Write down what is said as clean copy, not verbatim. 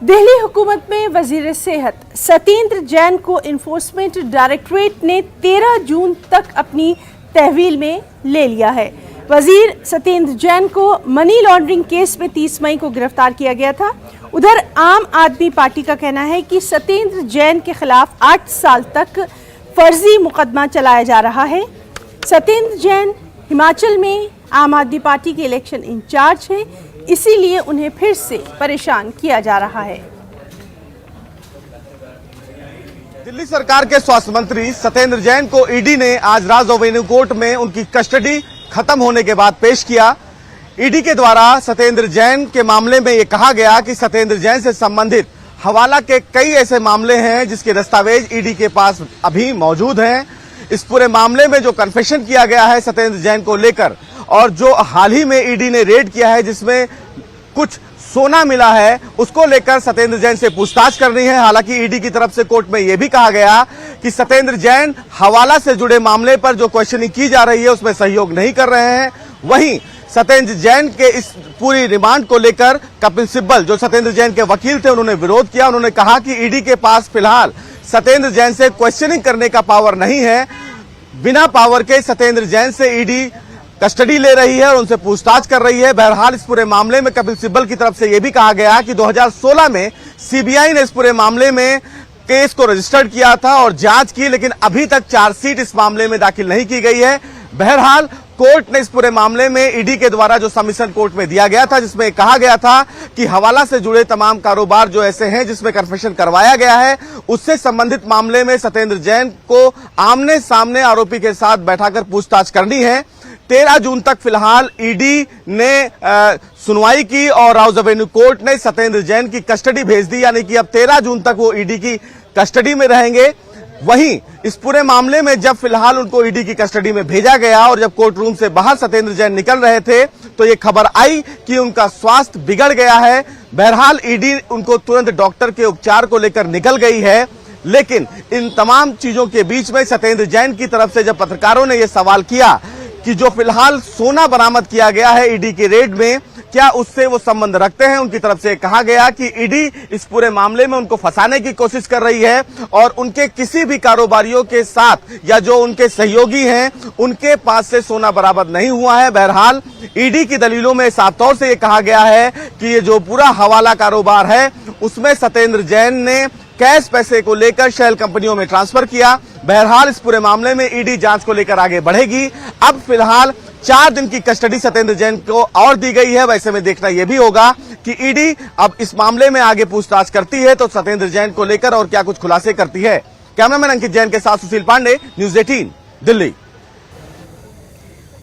दिल्ली हुकूमत में वजीर सेहत सत्येंद्र जैन को इन्फोर्समेंट डायरेक्टरेट ने 13 जून तक अपनी तहवील में ले लिया है। वजीर सत्येंद्र जैन को मनी लॉन्ड्रिंग केस में 30 मई को गिरफ्तार किया गया था। उधर आम आदमी पार्टी का कहना है कि सत्येंद्र जैन के खिलाफ 8 साल तक फर्जी मुकदमा चलाया जा रहा है। सत्येंद्र जैन हिमाचल में आम आदमी पार्टी के इलेक्शन इंचार्ज हैं, इसीलिए उन्हें फिर से परेशान किया जा रहा है। दिल्ली सरकार के स्वास्थ्य मंत्री सत्येंद्र जैन को ईडी ने आज राज एवेन्यू कोर्ट में उनकी कस्टडी खत्म होने के बाद पेश किया। ईडी के द्वारा सत्येंद्र जैन के मामले में यह कहा गया कि सत्येंद्र जैन से संबंधित हवाला के कई ऐसे मामले हैं जिसके दस्तावेज ईडी के पास अभी मौजूद हैं। इस पूरे मामले में जो कन्फेशन किया गया है सत्येंद्र जैन को लेकर और जो हाल ही में ईडी ने रेड किया है जिसमें कुछ सोना मिला है, उसको लेकर सत्येंद्र जैन से पूछताछ करनी है। हालांकि ईडी की तरफ से कोर्ट में यह भी कहा गया कि सत्येंद्र जैन हवाला से जुड़े मामले पर जो क्वेश्चनिंग की जा रही है उसमें सहयोग नहीं कर रहे हैं। वहीं सत्येंद्र जैन के इस पूरी रिमांड को लेकर कपिल सिब्बल जो सत्येंद्र जैन के वकील थे उन्होंने विरोध किया। उन्होंने कहा कि ईडी के पास फिलहाल सत्येंद्र जैन से क्वेश्चनिंग करने का पावर नहीं है। बिना पावर के सत्येंद्र जैन से ईडी कस्टडी ले रही है और उनसे पूछताछ कर रही है। बहरहाल इस पूरे मामले में कपिल सिब्बल की तरफ से यह भी कहा गया कि 2016 में सीबीआई ने इस पूरे मामले में केस को रजिस्टर्ड किया था और जांच की, लेकिन अभी तक चार्जशीट इस मामले में दाखिल नहीं की गई है। बहरहाल कोर्ट ने इस पूरे मामले में ईडी के द्वारा जो सबमिशन कोर्ट में दिया गया था जिसमें कहा गया था कि हवाला से जुड़े तमाम कारोबार जो ऐसे हैं जिसमें कन्फेशन करवाया गया है उससे संबंधित मामले में सत्येंद्र जैन को आमने सामने आरोपी के साथ बैठाकर पूछताछ करनी है। 13 जून तक फिलहाल ईडी ने सुनवाई की और राउज एवेन्यू कोर्ट ने सत्येंद्र जैन की कस्टडी भेज दी, यानी कि अब 13 जून तक वो ईडी की कस्टडी में रहेंगे। वहीं इस पूरे मामले में जब फिलहाल उनको ईडी की कस्टडी में भेजा गया और जब कोर्ट रूम से बाहर सत्येंद्र जैन निकल रहे थे तो ये खबर आई कि उनका स्वास्थ्य बिगड़ गया है। बहरहाल ईडी उनको तुरंत डॉक्टर के उपचार को लेकर निकल गई है। लेकिन इन तमाम चीजों के बीच में सत्येंद्र जैन की तरफ से जब पत्रकारों ने यह सवाल किया कि जो फिलहाल सोना बरामद किया गया है ईडी के रेड में, क्या उससे वो संबंध रखते हैं, उनकी तरफ से कहा गया कि ईडी इस पूरे मामले में उनको फंसाने की कोशिश कर रही है और उनके किसी भी कारोबारियों के साथ या जो उनके सहयोगी हैं उनके पास से सोना बरामद नहीं हुआ है। बहरहाल ईडी की दलीलों में साफ तौर से ये कहा गया है कि ये जो पूरा हवाला कारोबार है उसमें सत्येंद्र जैन ने कैश पैसे को लेकर शेल कंपनियों में ट्रांसफर किया। बहरहाल इस पूरे मामले में ईडी जांच को लेकर आगे बढ़ेगी। अब फिलहाल 4 दिन की कस्टडी सत्येंद्र जैन को और दी गई है। वैसे में देखना यह भी होगा कि ईडी अब इस मामले में आगे पूछताछ करती है तो सत्येंद्र जैन को लेकर और क्या कुछ खुलासे करती है। कैमरामैन अंकित जैन के साथ सुशील पांडे, न्यूज़ 18 दिल्ली।